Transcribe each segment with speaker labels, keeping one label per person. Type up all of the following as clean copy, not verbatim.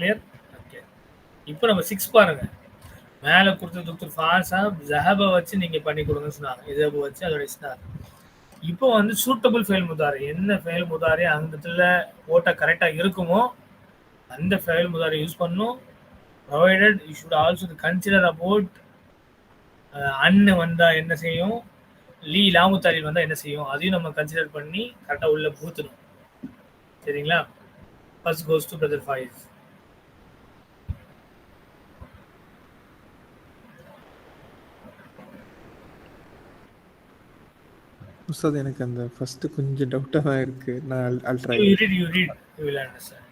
Speaker 1: Clear? Okay. இப்போ நம்ம 6 பாருங்க. மேல கொடுத்த துக்துர் ஃபாஸா ஜஹப வச்சு நீங்க பண்ணி கொடுங்கன்னு சொன்னாங்க. இதப வச்சு அதோட இஸ்னார். இப்போ வந்து சூட்டபிள் ஃபெயில் முதாரி, என்ன ஃபெயில் முதாரி அந்த இடத்துல ஓட்ட கரெக்டா இருக்குமோ அந்த ஃபெயில் முதாரி யூஸ் பண்ணணும். Provided you should also consider about அன்னு வந்தா என்ன செய்யும், லீ லாமுத்தாரி வந்தா என்ன செய்யும், அதையும் நம்ம கன்சிடர் பண்ணி கரெக்டா உள்ள பூத்தணும். சரிங்களா? First goes to brother Fayis.
Speaker 2: Ustad எனக்கு அந்த ஃபர்ஸ்ட் கொஞ்சம் டவுட்டா தான் இருக்கு. நான் I'll try.
Speaker 1: You read, you will understand.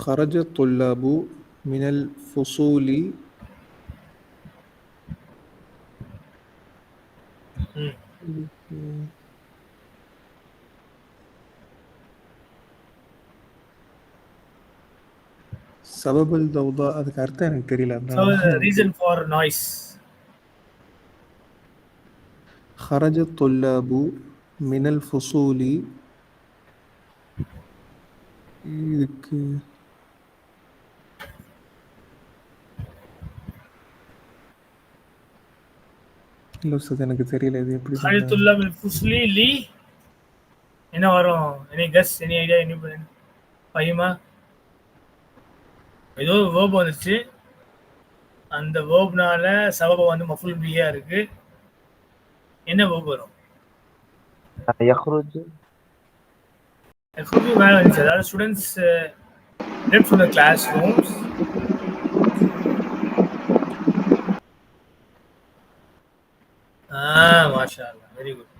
Speaker 2: خرج الطلاب من الفصول سبب الضوضاء அதுக்கு அர்த்தம் எனக்கு தெரியல.
Speaker 1: So the reason for noise.
Speaker 2: خرج الطلاب من الفصول இதுக்கு இல்ல உஸ்தாத் எனக்கு தெரியல இது எப்படி
Speaker 1: خرج الطلاب من الفصل لي என்ன வரும்? Any guess, any idea, any பையமா? ஏதோ வேர்ப் வந்துச்சு, அந்த வேர்ப்னால சபப வந்து மஃபூல் பிஹா இருக்கு. என்ன வேர்ப் வரும்?
Speaker 3: يخرج
Speaker 1: يخرج மேல வந்துச்சு. அதாவது students left from the classrooms. MashaAllah, very good.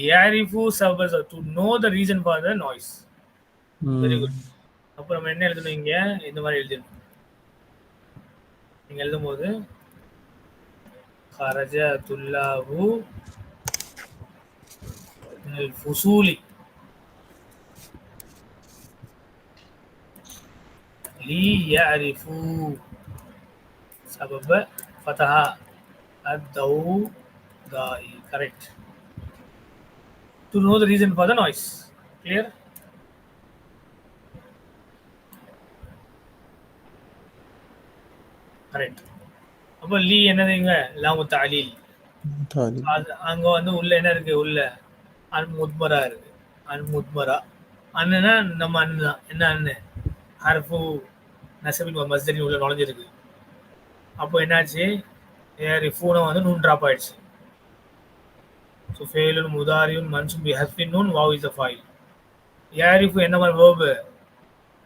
Speaker 1: يعرفوا سبب, to know the reason for the noise. Very good. அப்போ நம்ம என்ன எழுதணும் இங்க? இந்த மாதிரி எழுதணும். நீங்க எழுதும்போது خرج الطلاب من الفصول ليعرفوا سبب فتح الضوضاء. Correct. To know the reason for the noise. Clear? Correct. அப்போ லீ என்னதுங்க? லாமு தாலீல். அங்க வந்து உள்ள என்ன இருக்கு? உள்ள அன் முத்மரா இருக்கு. அன் முத்மரா அண்ணுனா நம்ம அண்ணு தான். என்ன அண்ணு? ஹர்ஃபு நசபின் மஸ்தரின் உள்ள நுழைஞ்சிருக்கு. அப்போ என்னாச்சு? ரிஃபூனை வந்து நூன் ட்ராப் ஆயிடுச்சு. ஸோ ஃபெயிலுன் முதாரியுன் மன்சூப் பி ஹஸ்பின் நூன் வாவ் இஸ் த ஃபாயில். யாரிஃபு என்ன மாதிரி வேர்பு?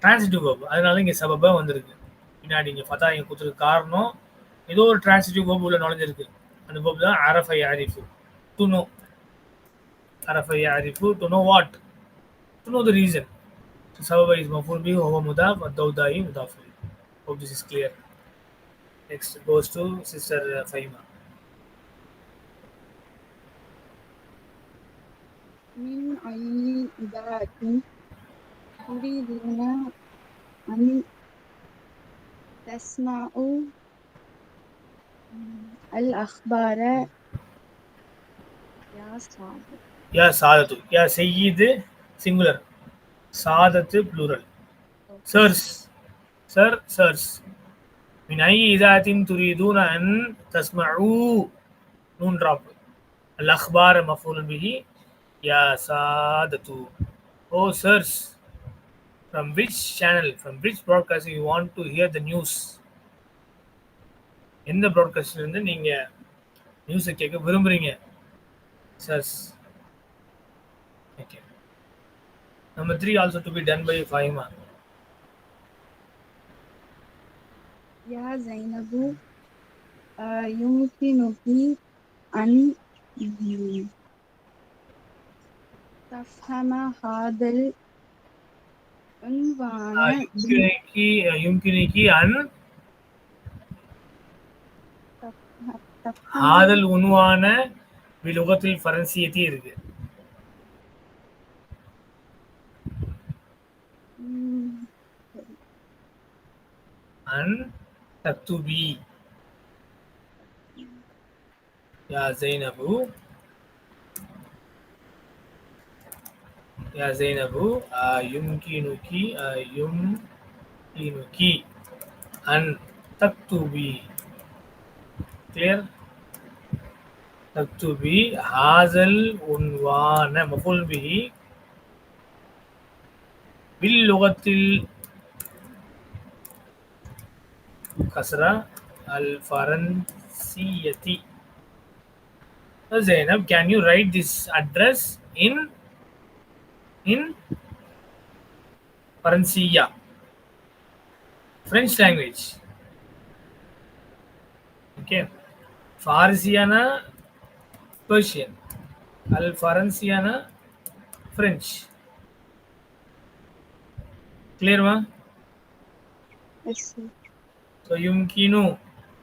Speaker 1: Transitive verb. அதனால இங்கே சபபா வந்திருக்கு. பின்னாடி இங்கே பார்த்தா இங்கே கொடுத்துருக்கு காரணம் ஏதோ ஒரு டிரான்சிட்டிவ் வேர்பு உள்ள நுழைஞ்சிருக்கு. அந்த வேர்பு தான் அரஃப யாரிஃபு, டு நோ. அரஃப யாரிஃபு, to know what? To know the reason. So sababa is maf'ul bihi wa huwa mudaf wa dawda'i mudaf ilayh. Hope this is clear. Next goes to sister Fahima.
Speaker 4: من أي إذاعة تريدون أن تسمعوا الأخبار يا صادق؟
Speaker 1: Ya saadatu, ya sayyid singular, saadatu plural. Sirs, sir, sirs. من أي إذاعة تريدون أن تسمعوا نون drop. الأخبار مفعول به. Ya saadatu. Oh sirs, from which channel, from which broadcast you want to hear the news? எந்த broadcast இருந்து நீங்க நியூஸை கேட்க விரும்புறீங்க? Sirs. Okay. Number 3 also to be done by Fahima.
Speaker 4: يا زينب يمكنك أن تفهم هذا العنوان
Speaker 1: يمكنك أن هذا العنوان بلغة الفرنسية இருக்கு. أن تكتبي يا زينب யா Zainab யும்கினுகி யும்கினுகி அன் தக்துபி. கிளியர்? தக்துபி ஹாசல் உன்வான மஃபூல் பிஹி பில் லுகத்தில் கஸ்ரா அல் ஃபரன்சியதி. Zainab, can you write this address in Faransiya, French language? Okay. Farsiyana Persian, Al Faransiyana French. Clear ma?
Speaker 4: Yes, sir.
Speaker 1: So yumkinu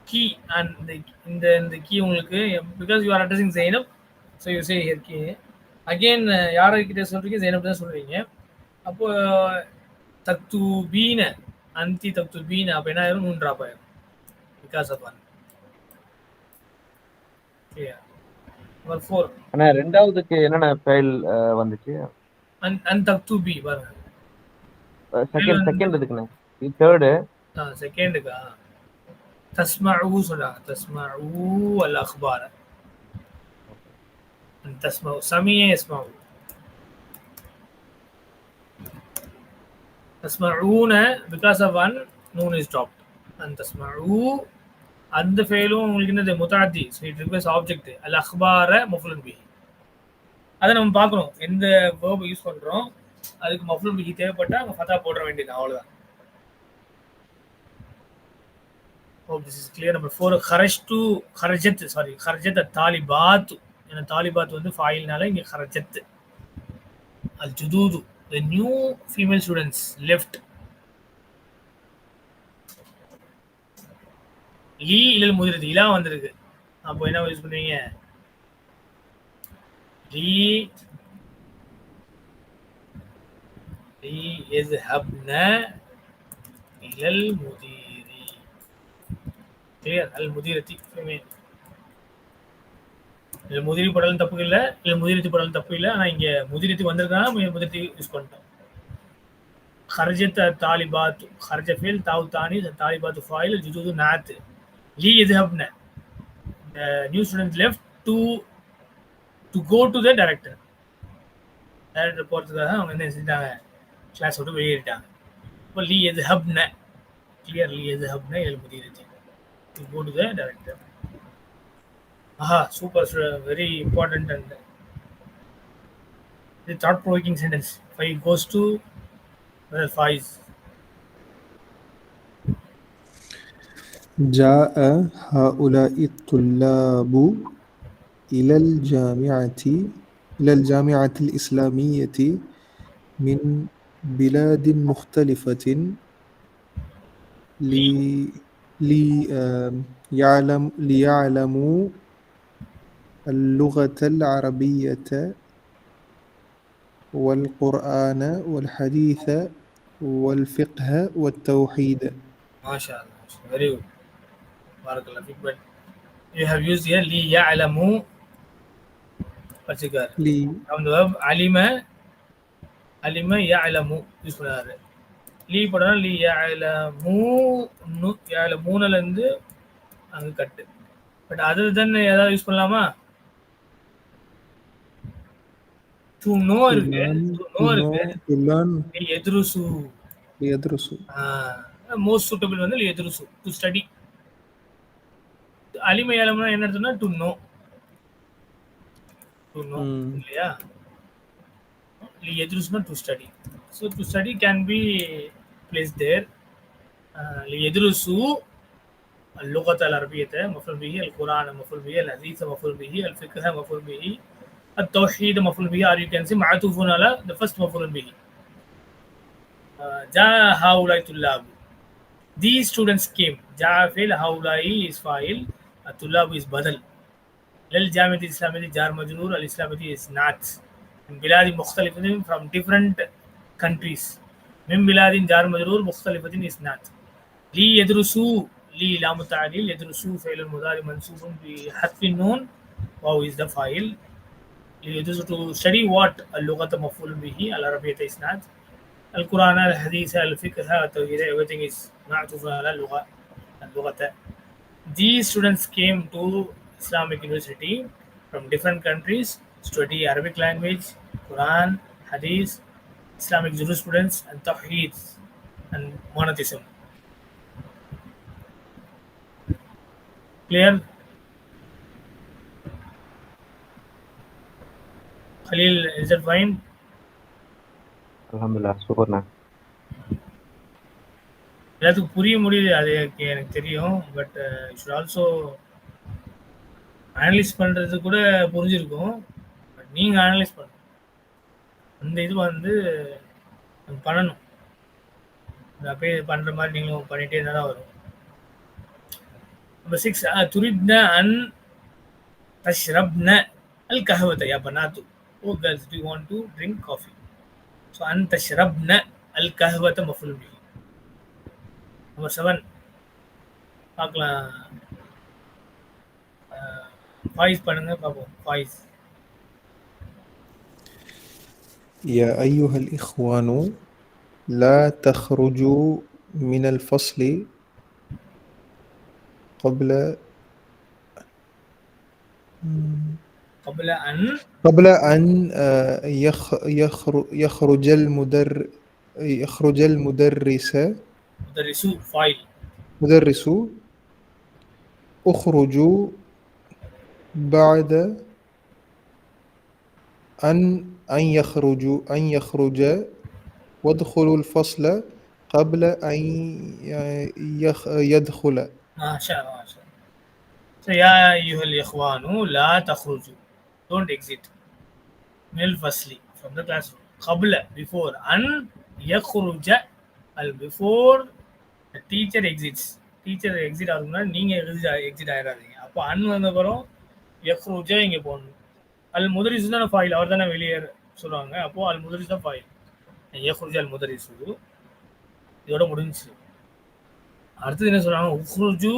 Speaker 1: key and the key உங்களுக்கு because you are addressing Zainab, so you say here key. Again யார்கிட்ட சொல்றீங்க? Zainab தான் சொல்றீங்க. அப்போ தக்துபீன அன்தி தக்துபீன அப்ப என்ன ஆயிரும்? Noon drop ஆயிரும் because of one. Clear? Number 4.
Speaker 3: ஆனா ரெண்டாவதுக்கு என்னென்ன ஃபைல் வந்துச்சு?
Speaker 1: அன் தக்துபி பாருங்க.
Speaker 3: செகண்ட் இருக்குண்ணே. தேர்டு
Speaker 1: செகண்டுக்கா தஸ்மஉ சொல்றாங்க. தஸ்மஉ அல் அக்பார. தஸ்மஉ சமிய யஸ்மஉ. தஸ்மஉன because of one noon is dropped. and தஸ்மஉ அந்த ஃபெயிலும் உங்களுக்கு என்னது? முதாத்தி. So it request object. அல் அக்பார மஃபூலுன் பிஹி. அதை நம்ம பார்க்கணும் எந்த வேர்ப் யூஸ் பண்றோம், அதுக்கு மஃபூலுன் பிஹி தேவைப்பட்டா அங்கே ஃபதா போட வேண்டியது, அவ்வளோதான். Hope this is clear. Number 4, kharajat at-talibat. ஏன்னா தாலிபாத் வந்து ஃபாயில்னால இங்க kharajat. al-jududu, the new female students left. லீ இல்லல் முதிரதி, இலா வந்திருக்கு. அப்போ என்ன யூஸ் பண்ணுவீங்க? லீ يذهبن إلى المدير. clear? المديرة female. முதிரி படலும் தப்பு இல்லை, இல்லை முதிரத்தி படலும் தப்பு இல்லை. ஆனால் இங்கே முதிரத்தி வந்திருக்காங்க, முதிரத்தி யூஸ் பண்ணிட்டோம். خرجت الطالبات, خرج فعل, تاء ثاني, الطالبات فاعل, الجدود نعت. لي يذهبن, the new students left to go to the director. Director போகிறதுக்காக அவங்க என்ன செஞ்சிட்டாங்க? கிளாஸ் விட்டு வெளியேறிட்டாங்க. இப்போ லி يذهبن, clear? لي يذهبن إلى المديرة, to go to the director. Aha, super, very important and the thought-provoking sentence. 5 goes to 5.
Speaker 2: جاء هؤلاء الطلاب إلى الجامعة الإسلامية من بلاد مختلفة ليعلموا اللغة العربية والقرآن والحديث والفقه والتوحيد.
Speaker 1: ما شاء الله, very good. بارك الله فيك. But you have used here ليعلموا particular. from the verb علم يعلم use பண்ணாரு. லீ போடனா லீ يعلمون இருந்து அங்க கட்டு. But other தென் ஏதாவது use பண்ணலாமா? To know இருக்கு, எதுருசு. Most suitable வந்து எதுருசு, to study. அலிமை அலம்னா என்ன அர்த்தம்னா to know, இல்லையா? எதுருசுனா to study. So to study can be place there. எதுருசு اللغة العربية مفعول به, القرآن مفعول به, الحديث مفعول به, الفقه مفعول به, التوحيد مفعول به, or you can say معطوف على the first مفعول به. جاء هؤلاء الطلاب, these students came. جاء فعل, هؤلاء is فاعل, الطلاب is بدل. للجامعة الإسلامية جار مجرور, الإسلامية is not. من بلاد مختلفة, from different countries. من بلاد جار مجرور, مختلفة is not. لي يدرسوا, لي لام التعليل, يدرسوا فعل المضارع منصوب بحذف النون, واو is the فاعل. يجوز to study what اللغة مفعول به العربية إسناد القرآن الحديث الفقه التوحيد everything is معطوف على اللغة. These students came to Islamic University from different countries to study Arabic language, Quran, Hadith, Islamic jurisprudence, and Tawheed and monotheism. Clear? Khalil, is that fine?
Speaker 3: அல்ஹம்துலில்லாஹ் சூப்பர்ண்ணா.
Speaker 1: எல்லாத்துக்கும் புரிய முடியுது, அது எனக்கு தெரியும். But should also analyse பண்ணுறது கூட புரிஞ்சிருக்கும். பட் நீங்கள் அனலைஸ் பண்ணணும், அந்த இது வந்து பண்ணணும். அப்படியே பண்ணுற மாதிரி நீங்களும் பண்ணிகிட்டே இருந்தால் தான் வரும். நம்பர் 6 துரித்ன அன் தஷ்ரப்ன அல் கஹவத்தை யா பனாத்து. Oh girls, do you want to drink coffee? So அன் தஷ்ரப்ன அல் கஹவத்தை மஃபுல் பிஹி. நம்பர் 7 பார்க்கலாம். வாய்ஸ் பண்ணுங்க பார்ப்போம். Voice.
Speaker 2: يا أيها الإخوان لا تخرجوا من الفصل قبل أن يخرج المدرس. اخرجوا بعد أن يخرج وادخلوا الفصل قبل أن يدخل.
Speaker 1: ما شاء الله. So يا أيها الإخوان لا تخرجوا, don't exit من الفصل from the classroom. قبل before أن يخرج before the teacher exits. teacher exit ஆகும்னா நீங்க exit ஆயிடாதீங்க. அப்போ அன் வந்த அப்புறம் يخرج இங்க போகணும். அல் முதரிசு தானே ஃபாயில், அவர் தானே வெளியே சொல்லுவாங்க. அப்போ அல் முதரிசு தான் ஃபாயில். يخرج அல் முதரிசு இதோட முடிஞ்சிச்சு. அடுத்தது என்ன சொல்றாங்க? உக்ருஜு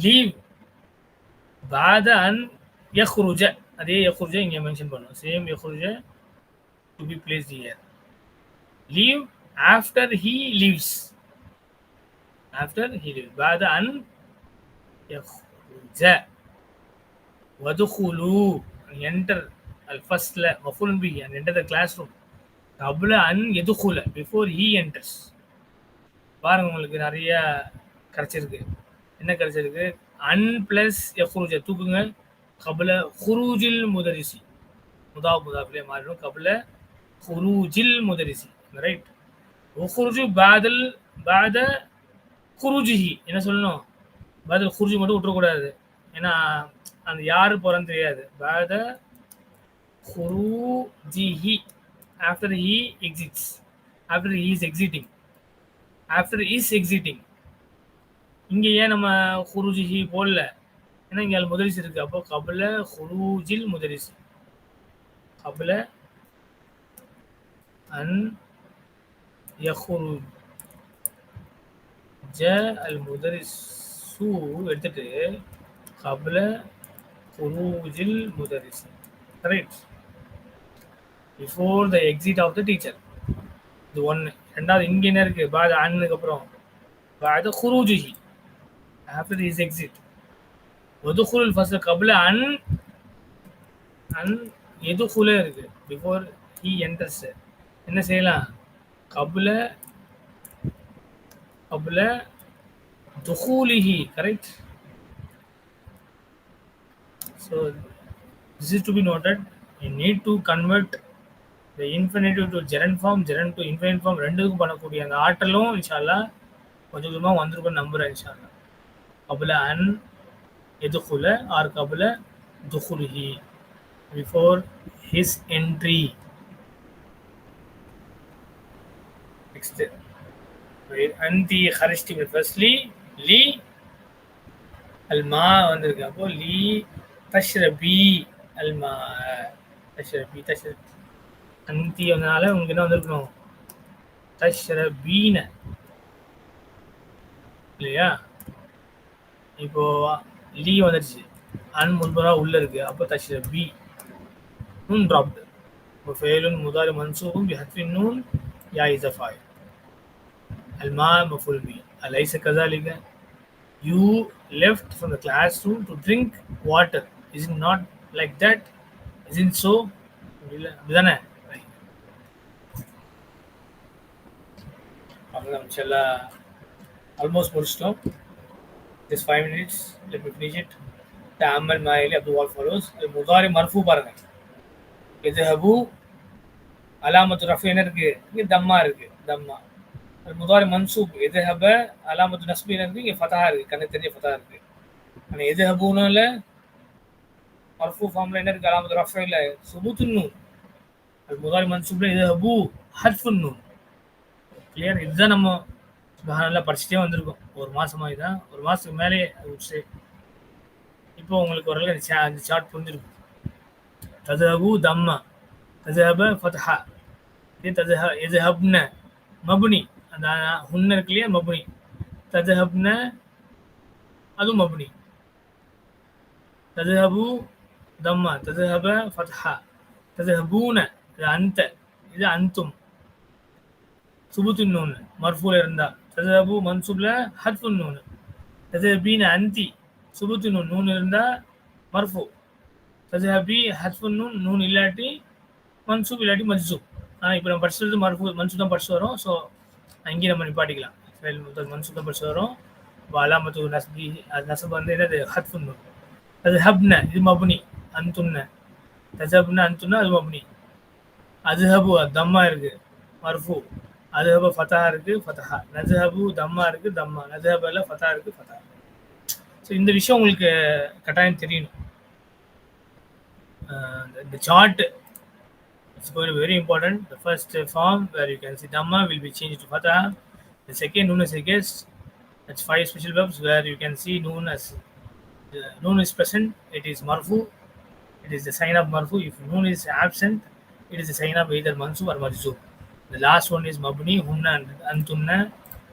Speaker 1: லீவ் بعد أن يخرج. அதே يخرج இங்க மென்ஷன் பண்ணுவோம். Same يخرج to be placed here. Leave after he leaves. After he leaves. بعد أن يخرج. وادخلوا enter الفصل مفعول به and enter the classroom. قبل أن يدخل before he enters. பாருங்க, உங்களுக்கு நிறைய கிடைச்சிருக்கு. என்ன கிடைச்சிருக்கு? அன் பிளஸ் யஹ்ருஜ தூக்குங்க. கபல ஹுரூஜில் முதரிசி முதாஃப் முதாஃபிலே மாறிடும். கபல ஹுரூஜில் முதரிசி, ரைட். உஹ்ருஜு பாத ஹுரூஜிஹி. என்ன சொல்லணும்? பாதல் ஹுரூஜி மட்டும் விட்டுறக்கூடாது, ஏன்னா அந்த யாரு போறான்னு தெரியாது. பாத ஹுரூஜிஹி, after he exits, after he is exiting, after is exiting. இங்க ஏன் நம்ம ஹுரூஜிஹி போடல? ஏன்னா இங்க அல் முதரிஸ் இருக்கு. அப்போ கபல ஹுரூஜில் முதரிஸ், கபல அன் யஹ்ருஜ அல் முதரிசு எடுத்துட்டு கபல ஹுரூஜில் முதரிஸ், right, before the exit of the teacher. இது ஒன்று. ரெண்டாவது இங்க என்ன இருக்கு? பாத அன்னுக்கு அப்புறம் பாத ஹுரூஜிஹி, after his exit. ودخول الفصل قبل أن يدخل இருக்கு, before he enters. என்ன செய்யலாம்? قبل دخوله, correct. So this is to be noted. You need to convert the infinitive to gerund form, gerund to infinite form. ரெண்டுக்கும் பண்ணக்கூடிய அந்த ஆற்றலும் இன்ஷாஅல்லாஹ் கொஞ்சம் கொஞ்சமாக வந்திருக்கும் நம்புறேன் இன்ஷாஅல்லாஹ். قبل أن يدخل or قبل دخوله, before his entry. Next, أنت خرجت من الفصل لي الماء வந்திருக்கு. அப்போ لي تشربي الماء, تشربي أنت வந்தனால உங்களுக்கு என்ன வந்திருக்கணும்? تشربين, இல்லையா? இப்போ லீ வந்துருச்சு, அன் முன்பரா உள்ள இருக்கு. அப்போ தஷ்ரபி, Noon dropped. وفعل مضارع منصوب بحذف النون يا is a file. الماء مفعول به. أليس كذلك؟ You left from the classroom to drink water. Is it not like that? Isn't so? அப்படிதானே? அவ்வளோதான் இன்ஷால்லா ஆல்மோஸ்ட் முடிச்சிட்டோம். Just 5 minutes. Let me finish it. تعمل ما يلي above all follows. المضارع مرفوع பாருங்க. يذهبوا அலாமத்து ரஃபு என்ன இருக்கு? இங்க தம்மா இருக்கு. தம்மா. المضارع منصوب يذهب அலாமத்து நஸ்பு என்ன இருக்கு? இங்க ஃபதஹா இருக்கு. கண்ணு தெரிஞ்ச ஃபதஹா இருக்கு. ஆனா يذهبونல மர்ஃபூ ஃபார்ம்ல என்ன இருக்கு? அலாமத்து ரஃபு இல்ல சுபூத்துன் நூன். المضارع منصوبல يذهبوا ஹர்ஃபுன் நூன். கிளியர்? இதுதான் நம்ம சுப்ஹானல்லாஹ் படிச்சுட்டே வந்திருக்கோம். ஒரு மாசமா இதான். ஒரு மாசத்துக்கு மேலே அது இப்போ உங்களுக்கு ஒரு அந்த சார்ட் புரிஞ்சிருக்கும். தذهبوا தம்மா, தذهب ஃபத்ஹா, يذهبن மப்னி, அந்த ஹுன்ன இருக்கு இல்லையா மப்னி, தذهبن அதுவும் மப்னி, تذهبوا தம்மா, تذهب ஃபத்ஹா, تذهبون இது அந்த, இது அந்தும், சுபுத்துன் நூன் மர்ஃபூல இருந்தா, تذهبوا மன்சூப்ல ஹத்ஃபுன் நூன், تذهبين அந்தி சுபுத்துன் நூன், நூன் இருந்தா மர்ஃபூ, تذهبي ஹத்ஃபுன் நூன், நூன் இல்லாட்டி மன்சூப் இல்லாட்டி மஜ்சூப். இப்போ நம்ம படிச்சது மர்ஃபூ மன்சூப் தான் படிச்சு வரோம். ஸோ அங்கேயும் நம்ம நிப்பாட்டிக்கலாம். மன்சூப் தான் படிச்சு வரோம். இப்போ அலாமத்து நஸ்பி அது நசப் வந்து என்னது ஹத்ஃபுன் நூன். தذهبن இது மப்னி, அந்துன்ன, தذهبن அந்துன்ன அது மப்னி, அذهبு தம்மா இருக்கு மர்ஃபூ, அذهب ஃபதஹா இருக்கு ஃபதஹா, நذهபு தம்மா இருக்கு தம்மா, நذهبல ஃபதஹா இருக்கு ஃபதஹா. ஸோ இந்த விஷயம் உங்களுக்கு கட்டாயம் தெரியணும். The chart is going to be very important. The first form where you can see Dhamma will be changed to Fatah. The second, Noon as a guest. That's 5 special verbs where you can see Noon as Noon is present. It is Marfu. It is the sign of Marfu. If Noon is absent, it is the sign of either Mansub or Majzub. The last one is Mabni, Hunna and Antunna,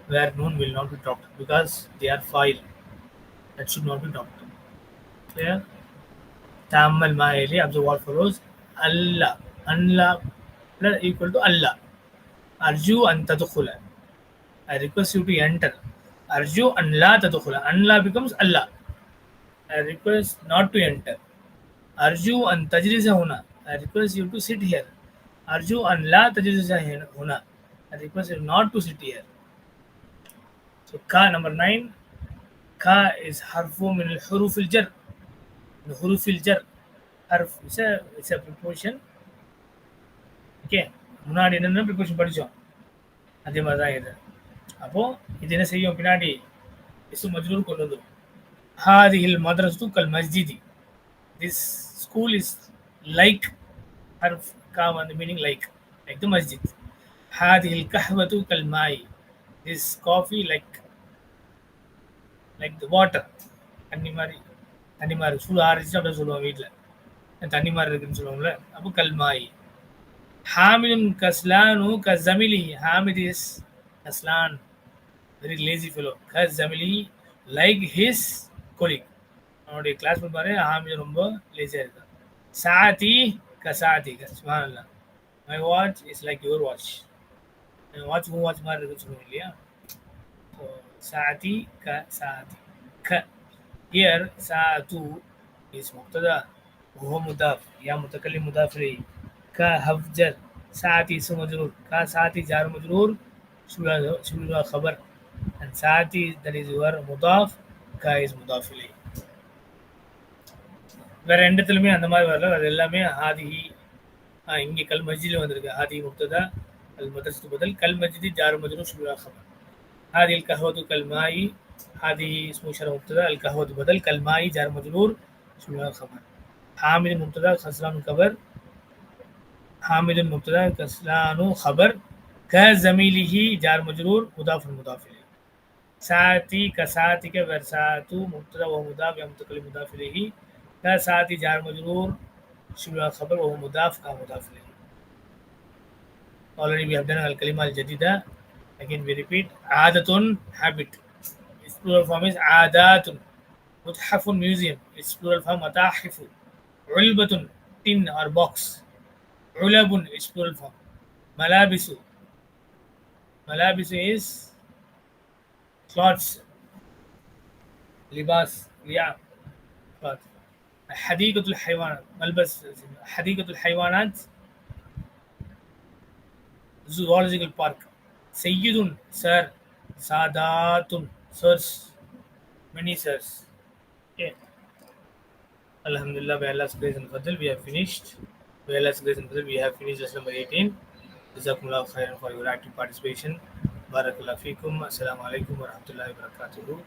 Speaker 1: where Noon will not be dropped because they are file. That should not be dropped. Clear? Ta'ammal ma'ili, observe what follows. Allah. Allah equal to Allah. Arju an tadkhula. I request you to enter. Arju an la tadkhula. Allah becomes Allah. I request not to enter. Arju an tajlisa huna. I request you to sit here. Arju an la tajlisa huna. I request you not to sit here. So ka number 9. Ka is harfu min al-huruf al-jar. The huruf al-jar. Harf it's a preposition. Okay, முன்னாடி என்னென்ன preparation படித்தோம் அதே மாதிரி தான் இது. அப்போது இது என்ன செய்யும்? பின்னாடி இஸ்மு மஜ்ரூர் கொண்டு வந்துடும். ஹாதிஹில் மத்ரஸத்து கல் மஸ்ஜிதி. திஸ் ஸ்கூல் இஸ் லைக் ஹர்ஃப் கா வந்து மீனிங் லைக் த மஸ்ஜித். ஹாதிஹில் கஹ்வத்து கல் மாய். This coffee like the water. தண்ணி மாதிரி சூடு ஆறிச்சு அப்படின்னு சொல்லுவோம் வீட்டில், தண்ணி மாதிரி இருக்குன்னு சொல்லுவாங்கள்ல. அப்போ கல் மாய். Hamidun kaslanu kazamili. Hamid is kaslan, very lazy fellow. Kazamili, like his colleague. அவனுடைய கிளாஸ் பாரு, ஹாமித் ரொம்ப லேசியாக இருக்கான். சாத்தி கசாத்தி. சுப்ஹானல்லாஹ். My watch is like your watch. N watch உன் வாட்ச் மாதிரி இருக்குன்னு சொல்லுவோம் இல்லையா? ஸோ சாத்தி கசாத்தி. க ஹியர் சாத்து இஸ் முப்ததா وهو مضاف يا متكلم مضاف إليه. का हर्फ जर, साथी इस्म मजरूर, का साथी जार मजरूर, शुरू खबर, and साथी that is your मुदाफ, का is मुदाफ इलैह. வேற ரெண்டு இடத்துலயுமே அந்த மாதிரி வரல. அது எல்லாமே ஹாதிஹி. இங்கே கல் மஸ்ஜிதில் வந்திருக்கு. ஹாதி முப்ததா, அல் மதரசத்து பதில், கல் மஸ்ஜிதி ஜார் மஜ்ரூர் ஷுரூ खबर. ஹாதி அல் கஹவத்து கல் மாயி. ஹாதி இஸ்மு இஷாரா முப்ததா, அல் கஹவத்து பதில், கல் மாயி ஜார் மஜ்ரூர் ஷுரூ खबर. हामिद मुब्तदा खसलान खबर. हामिद मुब्तदा कस्लानु खबर. का ज़मीलिही जार मजरूर मुदाफ मुदाफ इलैह. साती का साती के वरसातु मुब्तदा व मुदाफ या मुतकल्लिम मुदाफ इलैही. का साती जार मजरूर शुरू खबर व मुदाफ का मुदाफ इलैह. Already we have done al kalima al jadida. Again we repeat. आदतुन habit. Its plural form is आदातुन. मुतहफुन museum. Its plural form मताहिफु. उल्बतुन tin or box. Ulabun is plural form. Malabisu. Malabisu is clothes. Libas. Yeah. Clothes. حديقة الحيوانات. ملبس. حديقة الحيوانات. Zoological park. Sayyidun, sir. Sadatun, sirs. Many sirs. Okay. Alhamdulillah, by Allah's grace and fadl, we have finished. By Allah's grace and fadl, we have finished lesson number 18. Jazakumullah khairan for your active participation. Barakallahu feekum. Assalamu alaikum wa rahmatullahi wa barakatuhu.